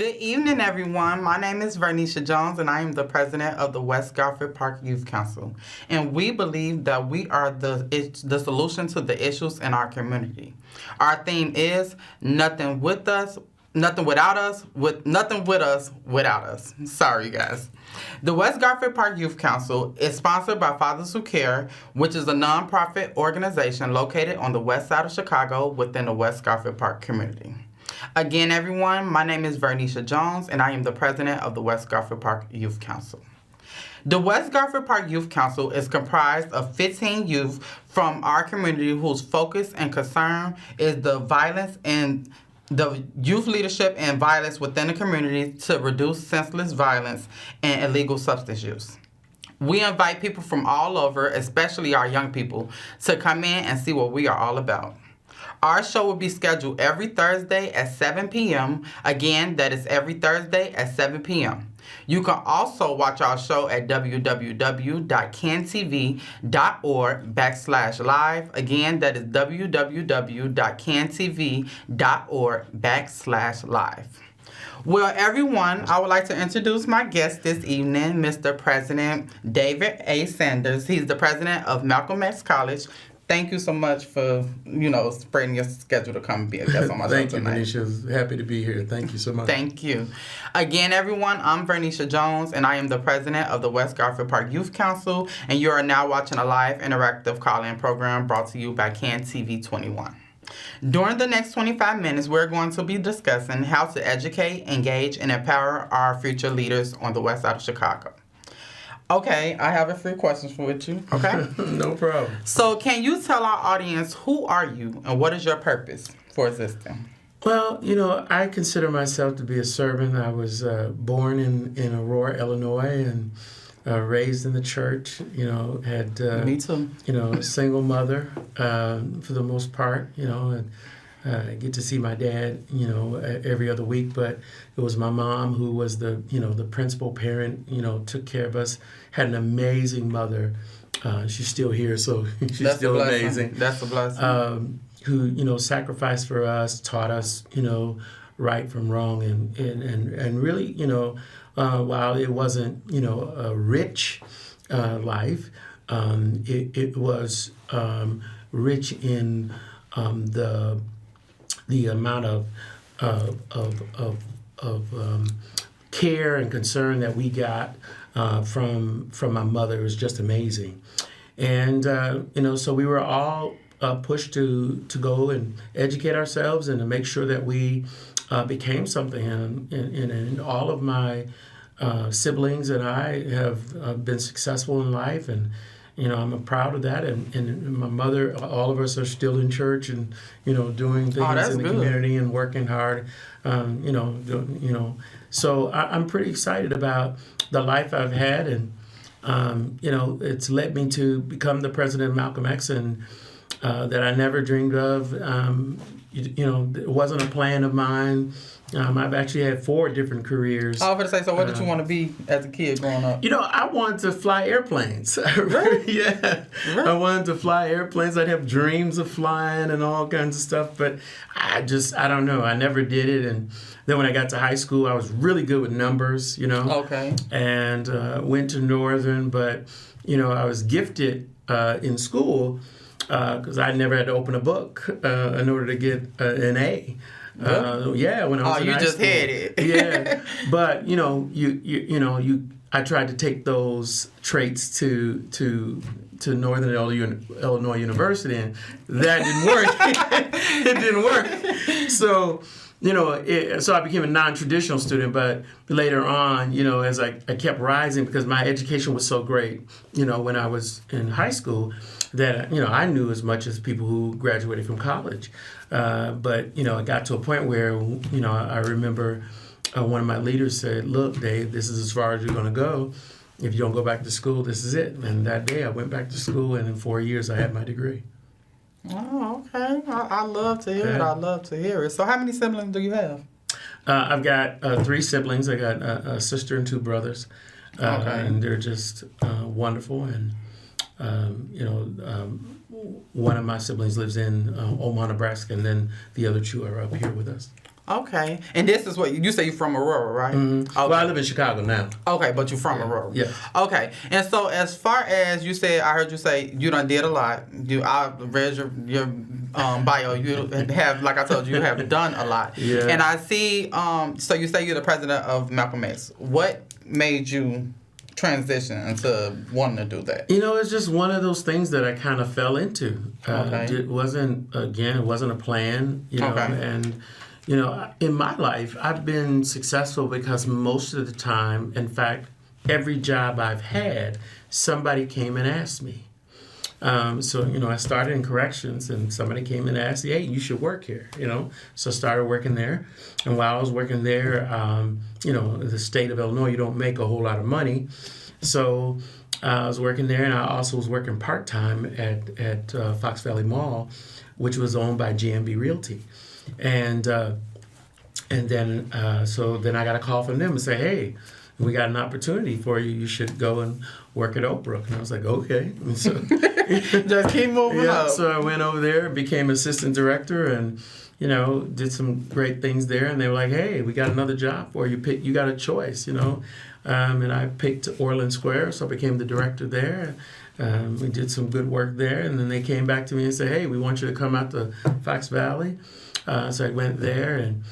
Good evening, everyone. My name is Vernisha Jones, and I am the president of the West Garfield Park Youth Council. And we believe that we are the solution to the issues in our community. Our theme is nothing with us, nothing without us, with nothing with us without us. Sorry, guys. The West Garfield Park Youth Council is sponsored by Fathers Who Care, which is a nonprofit organization located on the west side of Chicago within the West Garfield Park community. Again, everyone, my name is Vernisha Jones, and I am the president of the West Garfield Park Youth Council. The West Garfield Park Youth Council is comprised of 15 youth from our community whose focus and concern is the violence and the youth leadership and violence within the community to reduce senseless violence and illegal substance use. We invite people from all over, especially our young people, to come in and see what we are all about. Our show will be scheduled every Thursday at 7 p.m. Again, that is every Thursday at 7 p.m. You can also watch our show at www.cantv.org/live. Again, that is www.cantv.org/live. Well, everyone, I would like to introduce my guest this evening, Mr. President David A. Sanders. He's the president of Malcolm X College. Thank you so much for, spreading your schedule to come be a guest on my show tonight. Thank you, Vernisha. Happy to be here. Thank you so much. Thank you. Again, everyone, I'm Vernisha Jones, and I am the president of the West Garfield Park Youth Council, and you are now watching a live interactive call-in program brought to you by CAN TV 21. During the next 25 minutes, we're going to be discussing how to educate, engage, and empower our future leaders on the west side of Chicago. Okay, I have a few questions for you, okay? No problem. So can you tell our audience, who are you and what is your purpose for existing? Well, I consider myself to be a servant. I was born in Aurora, Illinois, and raised in the church, had... Me too. A single mother for the most part, and I get to see my dad, every other week, but it was my mom who was the principal parent, took care of us, had an amazing mother. She's still here, so she's That's still amazing. That's a blessing. Who, sacrificed for us, taught us, right from wrong, and really, while it wasn't, a rich life, it was rich in the amount of care and concern that we got from my mother. It was just amazing, and so we were all pushed to go and educate ourselves and to make sure that we became something. And all of my siblings and I have been successful in life, and I'm proud of that. And my mother, all of us are still in church and doing things in the community and working hard. So I'm pretty excited about the life I've had, and it's led me to become the president of Malcolm X, and that I never dreamed of. It wasn't a plan of mine. I've actually had 4 different careers. I was going to say, so what did you want to be as a kid growing up? I wanted to fly airplanes. Really? Yeah. Really? I wanted to fly airplanes. I'd have dreams of flying and all kinds of stuff, but I don't know. I never did it. And then when I got to high school, I was really good with numbers, Okay. And went to Northern, but, I was gifted in school because I never had to open a book in order to get an A. Really? When I was in high just school. had it. Yeah, but I tried to take those traits to Northern Illinois University, and that didn't work. It didn't work. So so I became a non-traditional student, but later on, as I kept rising, because my education was so great, when I was in high school, that, I knew as much as people who graduated from college. But, it got to a point where, I remember one of my leaders said, "Look, Dave, this is as far as you're going to go. If you don't go back to school, this is it." And that day I went back to school, and in 4 years I had my degree. Oh, okay. I love to hear it. I love to hear it. So how many siblings do you have? I've got 3 siblings. I got a sister and 2 brothers. And they're just wonderful. And, one of my siblings lives in Omaha, Nebraska, and then the other 2 are up here with us. Okay. And this is what you say you're from Aurora, right? Mm-hmm. Okay. Well, I live in Chicago now. Okay, but you're from Aurora. Yeah. Okay. And so as far as you said, I heard you say you done did a lot. I read your bio. You have, like I told you have done a lot. Yeah. And I see, so you say you're the president of Malcolm X. What made you transition into wanting to do that? It's just one of those things that I kind of fell into. Okay. It wasn't a plan, Okay. and, in my life, I've been successful because most of the time, in fact, every job I've had, somebody came and asked me. So, I started in corrections and somebody came and asked, hey, you should work here, So I started working there. And while I was working there, the state of Illinois, you don't make a whole lot of money. So I was working there, and I also was working part-time at Fox Valley Mall, which was owned by GMB Realty. And then I got a call from them and say, hey, we got an opportunity for you. You should go and work at Oak Brook. And I was like, okay. And so, just keep moving up. So I went over there, became assistant director, and did some great things there. And they were like, hey, we got another job for you. You got a choice, And I picked Orland Square, so I became the director there. We did some good work there, and then they came back to me and said, hey, we want you to come out to Fox Valley. So I went there, and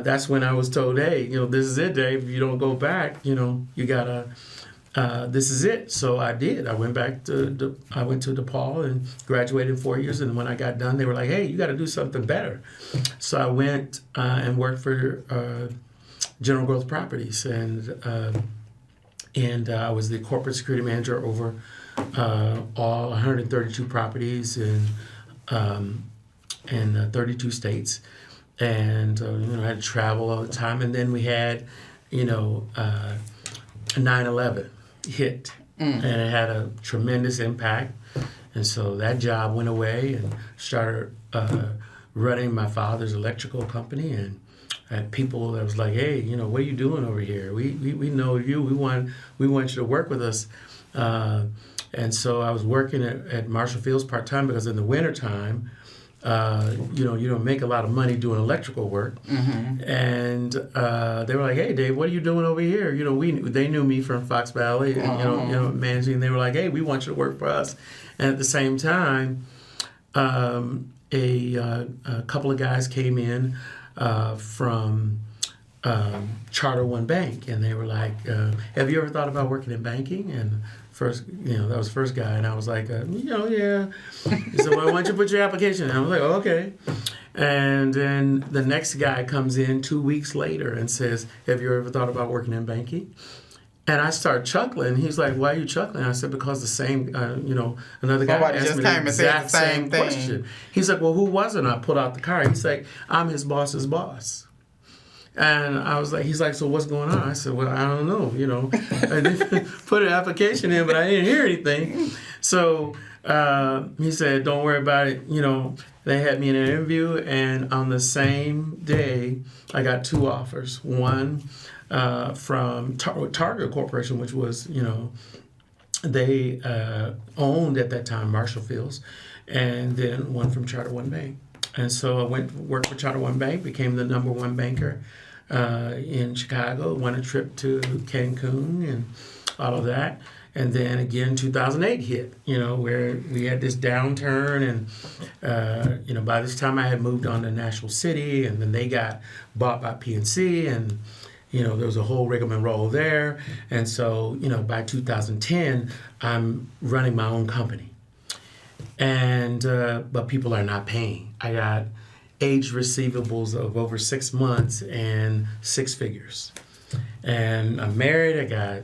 that's when I was told, hey, this is it, Dave. If you don't go back, you gotta, this is it. So I did. I went back I went to DePaul and graduated in 4 years. And when I got done, they were like, hey, you got to do something better. So I went and worked for General Growth Properties, and I was the corporate security manager over all 132 properties in 32 states. And I had to travel all the time. And then we had 9/11 hit, and it had a tremendous impact. And so that job went away, and started running my father's electrical company. And I had people that was like, hey, what are you doing over here? We know you. We want you to work with us. And so I was working at Marshall Fields part-time, because in the wintertime, you don't make a lot of money doing electrical work. Mm-hmm. And they were like, hey, Dave, what are you doing over here? They knew me from Fox Valley, and, managing. They were like, hey, we want you to work for us. And at the same time, a couple of guys came in from Charter One Bank, and they were like, have you ever thought about working in banking? And first, that was the first guy, and I was like, yeah. He said, well, why don't you put your application in? I was like, oh, okay. And then the next guy comes in 2 weeks later and says, have you ever thought about working in banking? And I start chuckling. He's like, why are you chuckling? I said, because the same, another guy Somebody asked just me came the and said exact the same same thing. question. He's like, well, who wasn't? I pulled out the card. He's like, I'm his boss's boss. And I was like, he's like, so what's going on? I said, well, I don't know, I didn't put an application in, but I didn't hear anything. So he said, don't worry about it. They had me in an interview, and on the same day, I got 2 offers. One from Target Corporation, which was, they owned at that time Marshall Fields, and then one from Charter One Bank. And so I went to work for Charter One Bank, became the number 1 banker in Chicago, went a trip to Cancun and all of that. And then again, 2008 hit, where we had this downturn. And, by this time I had moved on to National City, and then they got bought by PNC, and, there was a whole rigmarole there. And so, by 2010, I'm running my own company. And but people are not paying. I got age receivables of over 6 months and 6 figures. And I'm married. I got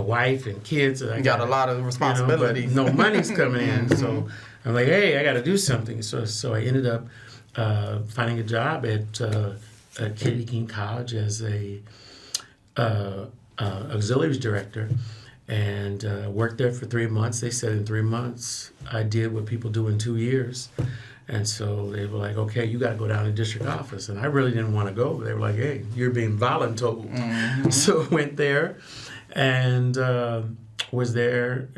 wife and kids. And I got a lot of responsibilities. But no money's coming in. So I'm like, hey, I got to do something. So I ended up finding a job at Kennedy King College as a auxiliaries director. And worked there for 3 months. They said in 3 months, I did what people do in 2 years. And so they were like, okay, you got to go down to the district office. And I really didn't want to go. They were like, hey, you're being voluntold. Mm-hmm. So I went there and was there,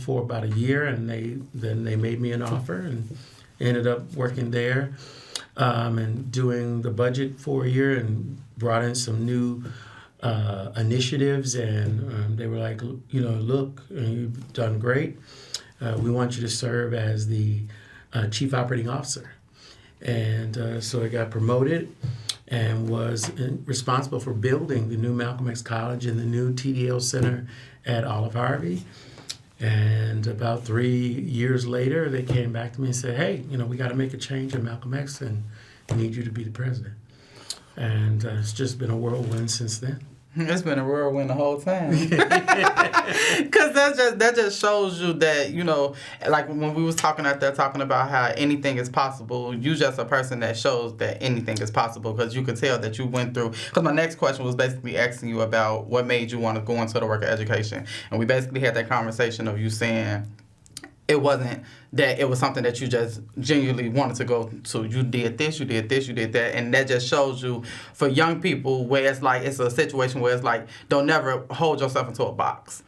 for about a year. And then they made me an offer and ended up working there. and doing the budget for a year and brought in some new initiatives, and they were like, look, you've done great. We want you to serve as the chief operating officer. And so I got promoted and was responsible for building the new Malcolm X College and the new TDL Center at Olive Harvey. And about 3 years later, they came back to me and said, hey, we got to make a change in Malcolm X and we need you to be the president. And it's just been a whirlwind since then. It's been a whirlwind the whole time. Because that just shows you that, like when we was talking out there talking about how anything is possible, you just a person that shows that anything is possible, because you could tell that you went through. Because my next question was basically asking you about what made you want to go into the work of education. And we basically had that conversation of you saying it wasn't that it was something that you just genuinely wanted to go to. You did this, you did this, you did that. And that just shows you, for young people, where it's like, it's a situation where it's like, don't never hold yourself into a box.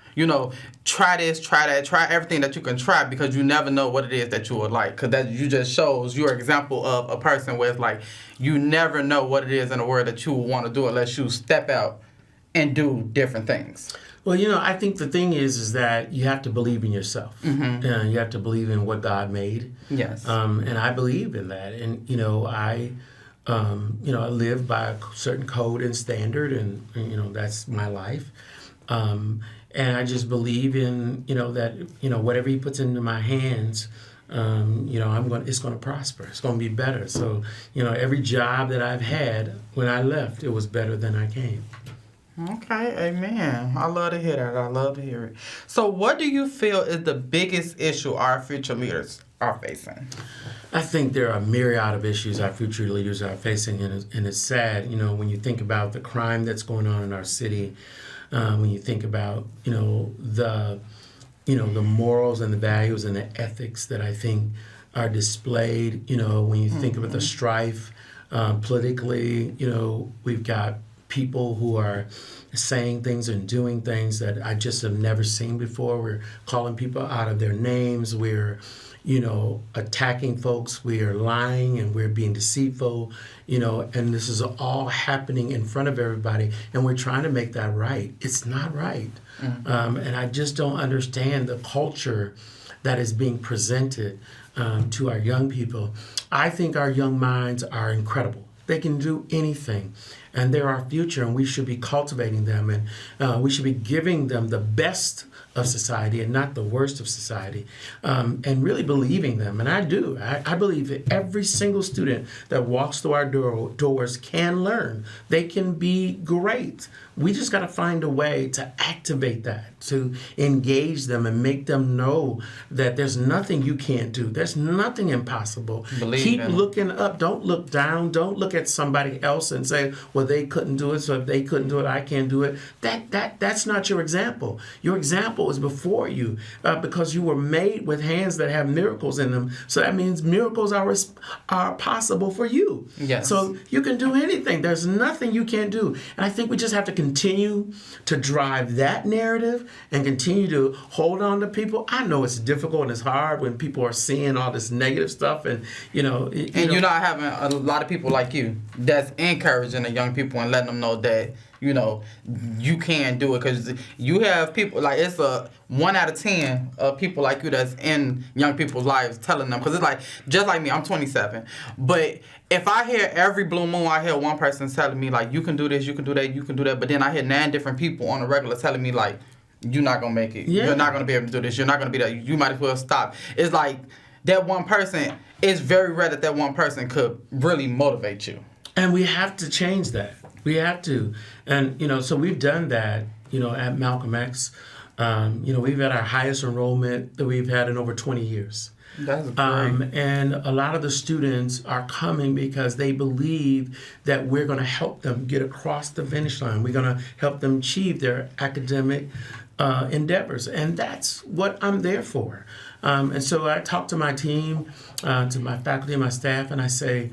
Try this, try that, try everything that you can try, because you never know what it is that you would like. Because that you just shows you're an example of a person where it's like, you never know what it is in the world that you would want to do unless you step out and do different things. Well, I think the thing is that you have to believe in yourself. Mm-hmm. You have to believe in what God made. Yes. And I believe in that. And, I live by a certain code and standard, and, that's my life. And I just believe in, that, whatever He puts into my hands, it's going to prosper. It's going to be better. So, every job that I've had, when I left, it was better than I came. Okay, amen. I love to hear that. I love to hear it. So what do you feel is the biggest issue our future leaders are facing? I think there are a myriad of issues our future leaders are facing, and it's sad, when you think about the crime that's going on in our city, when you think about, the morals and the values and the ethics that I think are displayed, when you think about the strife politically, we've got people who are saying things and doing things that I just have never seen before. We're calling people out of their names. We're, attacking folks. We are lying and we're being deceitful, and this is all happening in front of everybody. And we're trying to make that right. It's not right. Mm-hmm. And I just don't understand the culture that is being presented to our young people. I think our young minds are incredible. They can do anything, and they're our future, and we should be cultivating them, and we should be giving them the best of society and not the worst of society, and really believing them. And I do. I believe that every single student that walks through our doors can learn. They can be great. We just got to find a way to activate that, to engage them and make them know that there's nothing you can't do. There's nothing impossible. Keep looking up. Don't look down. Don't look at somebody else and say, well, they couldn't do it, so if they couldn't do it, I can't do it. That's not your example. Your example is before you, because you were made with hands that have miracles in them. So that means miracles are possible for you. Yes. So you can do anything. There's nothing you can't do. And I think we just have to continue to drive that narrative and continue to hold on to people. I know it's difficult and it's hard when people are seeing all this negative stuff, and you're not having a lot of people like you that's encouraging the young people and letting them know that you can do it, because you have people like, it's a 1 out of 10 of people like you that's in young people's lives telling them, because it's like, just like me, I'm 27, but if I hear every blue moon, I hear one person telling me like, you can do this, you can do that, you can do that, but then I hear 9 different people on a regular telling me like, you're not gonna make it, You're not gonna be able to do this, you're not gonna be that, you might as well stop. It's like that one person, it's very rare that one person could really motivate you. And we have to change that. We have to. And, so we've done that, at Malcolm X. We've had our highest enrollment that we've had in over 20 years. That's great. And a lot of the students are coming because they believe that we're going to help them get across the finish line. We're going to help them achieve their academic endeavors. And that's what I'm there for. And so I talk to my team, to my faculty and my staff, and I say,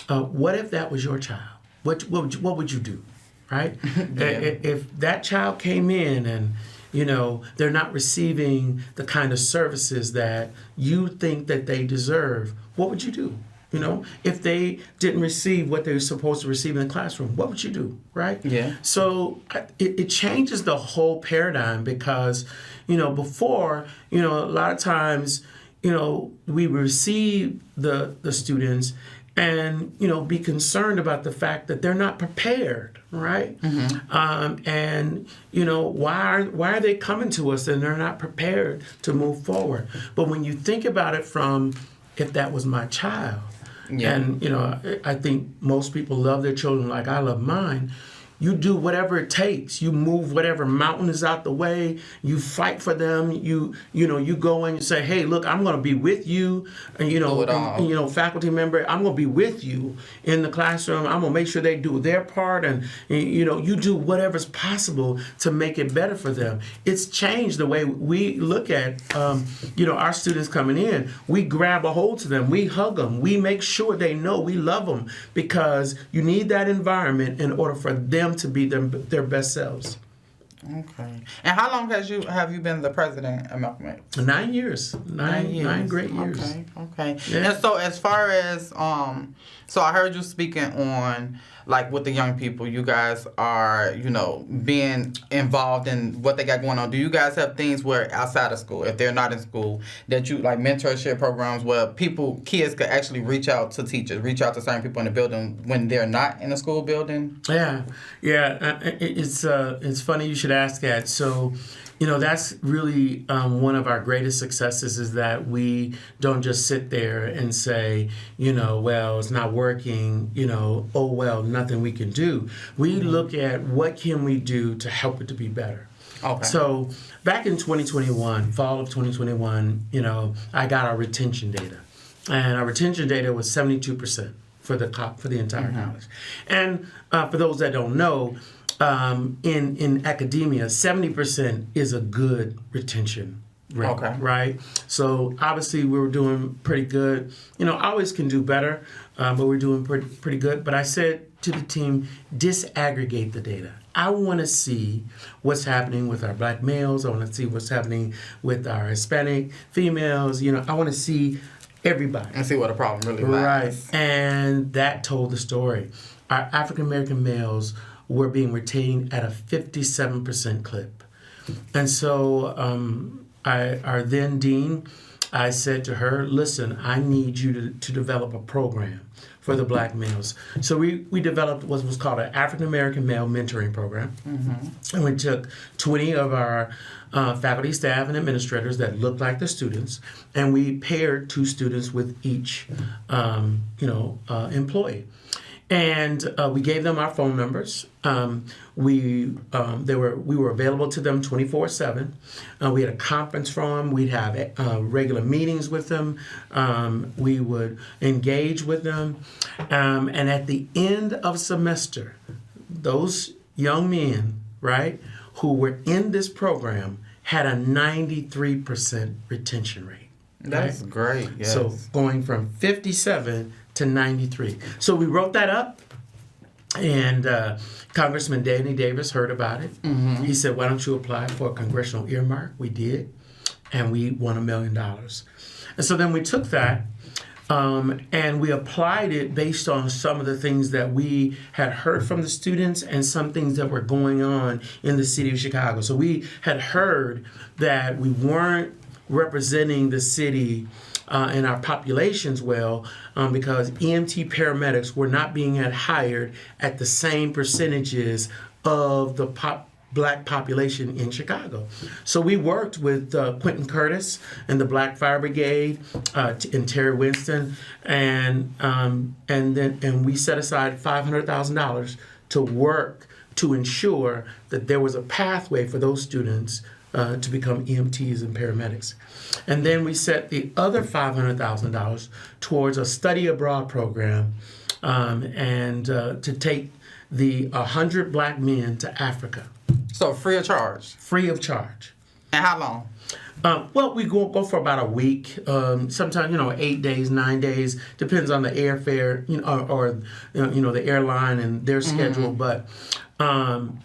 what if that was your child? What would you do, right? Yeah. If that child came in and, they're not receiving the kind of services that you think that they deserve, what would you do? You know, if they didn't receive what they were supposed to receive in the classroom, what would you do, right? Yeah. So it changes the whole paradigm because, you know, before, you know, a lot of times, you know, we receive the students and, you know, be concerned about the fact that they're not prepared, right? And, you know, why are they coming to us and they're not prepared to move forward? But when you think about it from, if that was my child, and, you know, I think most people love their children like I love mine. You do whatever it takes. You move whatever mountain is out the way. You fight for them. You know, you go in and say, hey, look, I'm going to be with you. And, you know, faculty member, I'm going to be with you in the classroom. I'm going to make sure they do their part. And, you know, you do whatever's possible to make it better for them. It's changed the way we look at, you know, our students coming in. We grab a hold to them. We hug them. We make sure they know we love them because you need that environment in order for them to be their best selves. Okay. And how long have you been the president of Malcolm X? 9 years. Nine great years. Okay. Yeah. And so as far as so I heard you speaking on like with the young people, you guys are, you know, being involved in what they got going on. Do you guys have things where outside of school, if they're not in school, that you like mentorship programs where kids could actually reach out to teachers, reach out to certain people in the building when they're not in a school building? Yeah. It's funny you should ask that. So, you know, that's really one of our greatest successes is that we don't just sit there and say, you know, well, it's not working, you know, oh, well, nothing we can do. We look at what can we do to help it to be better. Okay. So back in 2021, fall of 2021, you know, I got our retention data. And our retention data was 72% for the entire college. And for those that don't know, in academia, 70% is a good retention rate, Okay. right? So obviously we were doing pretty good. You know, always can do better, but we're doing pretty good. But I said to the team, disaggregate the data. I want to see what's happening with our black males. I want to see what's happening with our Hispanic females. You know, I want to see everybody. And see what the problem really lies. Right. And that told the story. Our African American males were being retained at a 57% clip. And so our then dean, I said to her, listen, I need you to develop a program for the black males. So we developed what was called an African American Male Mentoring Program. And we took 20 of our faculty, staff, and administrators that looked like the students, and we paired 2 students with each employee. And we gave them our phone numbers. We were available to them 24/7. We had a conference for them. We'd have regular meetings with them. We would engage with them. And at the end of semester, those young men, right, who were in this program had a 93% retention rate. That's great. Yes. So going from 57 to 93. So we wrote that up, and Congressman Danny Davis heard about it. He said, why don't you apply for a congressional earmark? We did, and we won $1 million. And so then we took that, and we applied it based on some of the things that we had heard from the students and some things that were going on in the city of Chicago. So we had heard that we weren't representing the city and our populations well because EMT paramedics were not being hired at the same percentages of the black population in Chicago. So we worked with Quentin Curtis and the Black Fire Brigade and Terry Winston, and we set aside $500,000 to work to ensure that there was a pathway for those students to become EMTs and paramedics. And then we set the other $500,000 towards a study abroad program and to take the 100 black men to Africa. So free of charge? Free of charge. And how long? Well, we go for about a week. Sometimes 8 days, 9 days, depends on the airfare, or the airline and their schedule. But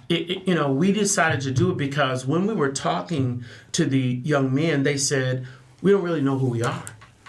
we decided to do it because when we were talking to the young men, they said, we don't really know who we are.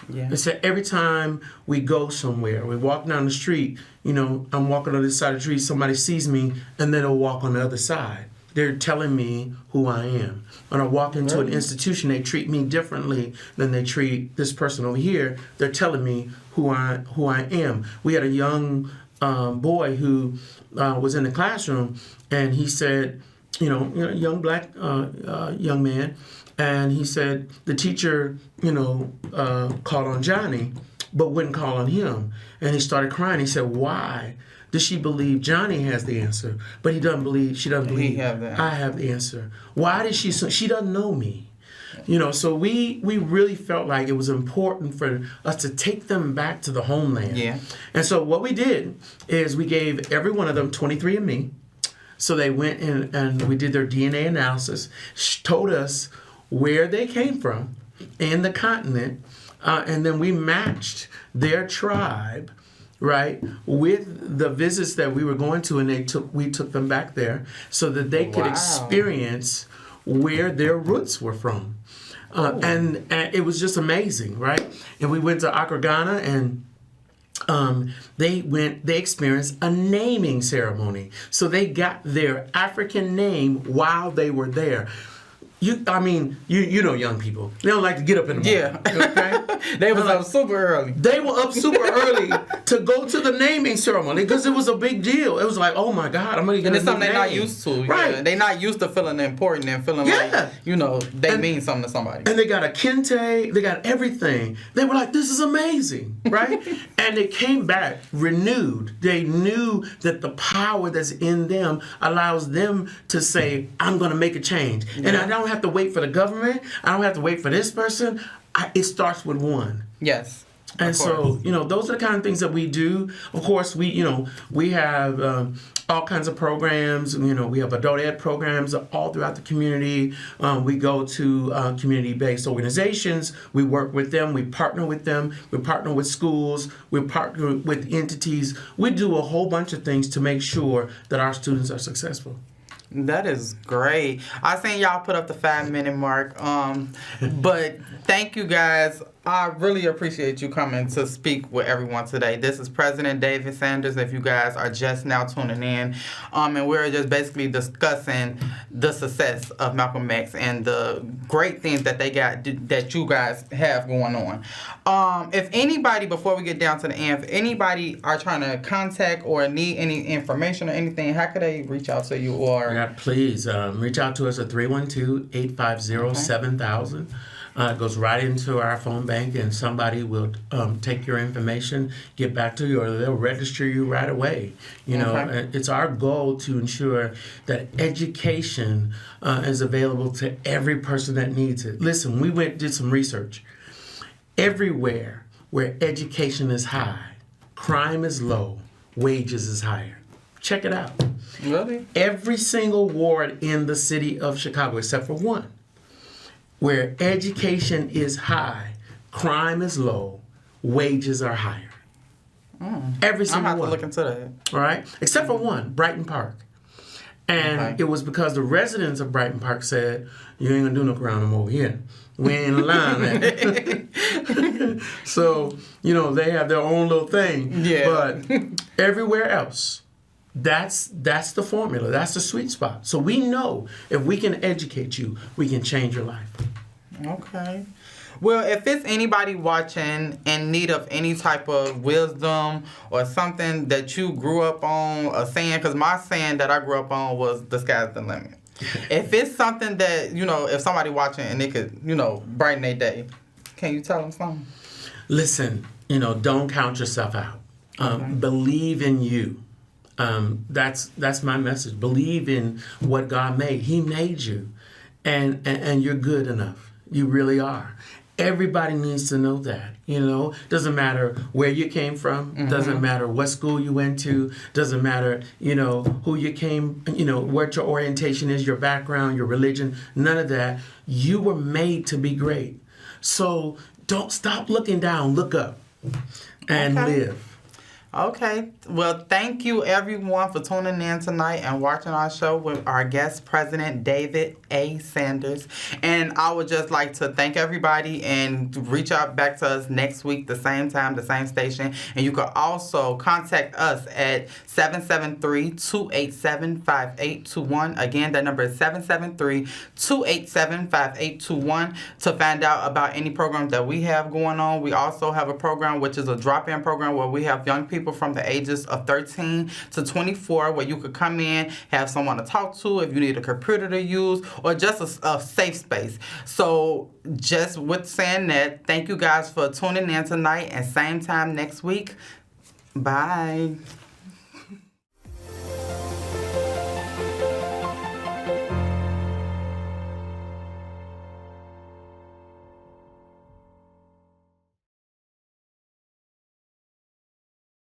Yeah. They said every time we go somewhere, we walk down the street, I'm walking on this side of the tree, somebody sees me, and then they'll walk on the other side. They're telling me who I am. When I walk into an institution, they treat me differently than they treat this person over here. They're telling me who I am. We had a young boy who was in the classroom, and he said, young black young man, and he said the teacher, called on Johnny, but wouldn't call on him. And he started crying. He said, why does she believe Johnny has the answer, but she doesn't believe I have the answer? Why does she doesn't know me? So we really felt like it was important for us to take them back to the homeland. Yeah. And so what we did is we gave every one of them 23andMe. So they went in and we did their DNA analysis, told us where they came from in the continent, and then we matched their tribe, right, with the visits that we were going to, and we took them back there so that they could experience where their roots were from. And it was just amazing, right? And we went to Accra, Ghana, and they experienced a naming ceremony. So they got their African name while they were there. You know young people. They don't like to get up in the morning. Yeah. Okay? They was up super early. They were up super early to go to the naming ceremony because it was a big deal. It was like, oh my God, I'm going to get a new name. And it's something they're not used to. Right. Yeah. They're not used to feeling important and feeling like, they mean something to somebody. And they got a kente, they got everything. They were like, this is amazing, right? And they came back renewed. They knew that the power that's in them allows them to say, I'm going to make a change. Yeah. And I don't have to wait for the government. I don't have to wait for this person. It starts with one. Yes. And so, those are the kind of things that we do. Of course, we have all kinds of programs. We have adult ed programs all throughout the community. We go to community-based organizations. We work with them. We partner with them. We partner with schools. We partner with entities. We do a whole bunch of things to make sure that our students are successful. That is great. I seen y'all put up the 5-minute mark. But thank you guys. I really appreciate you coming to speak with everyone today. This is President David Sanders, if you guys are just now tuning in. And we're just basically discussing the success of Malcolm X and the great things that they got, that you guys have going on. If anybody, before we get down to the end, if anybody are trying to contact or need any information or anything, how could they reach out to you? Or please reach out to us at 312-850-7000. It goes right into our phone bank, and somebody will take your information, get back to you, or they'll register you right away. It's our goal to ensure that education is available to every person that needs it. Listen, we did some research. Everywhere where education is high, crime is low, wages is higher. Check it out. Really? Every single ward in the city of Chicago, except for one, where education is high, crime is low, wages are higher. Every single one. I'm going to look into that. All right? Except for one, Brighton Park. And it was because the residents of Brighton Park said, you ain't going to do no crime over here. We ain't lying. So, they have their own little thing. Yeah. But everywhere else, that's the formula. That's the sweet spot. So we know if we can educate you, we can change your life. Okay. Well, if it's anybody watching in need of any type of wisdom or something that you grew up on, a saying, because my saying that I grew up on was the sky's the limit. If it's something that, if somebody watching and it could, brighten their day, can you tell them something? Listen, don't count yourself out. Believe in you. That's my message. Believe in what God made. He made you, and you're good enough. You really are. Everybody needs to know that. Doesn't matter where you came from. Doesn't matter what school you went to. Doesn't matter who you came. What your orientation is, your background, your religion. None of that. You were made to be great. So don't stop looking down. Look up, and live. Okay. Well, thank you everyone for tuning in tonight and watching our show with our guest president, David A. Sanders. And I would just like to thank everybody and reach out back to us next week, the same time, the same station. And you can also contact us at 773-287-5821. Again, that number is 773-287-5821 to find out about any programs that we have going on. We also have a program which is a drop-in program where we have young people from the ages of 13 to 24 where you could come in, have someone to talk to if you need a computer to use, or just a safe space. So just with saying that, thank you guys for tuning in tonight, and same time next week. Bye.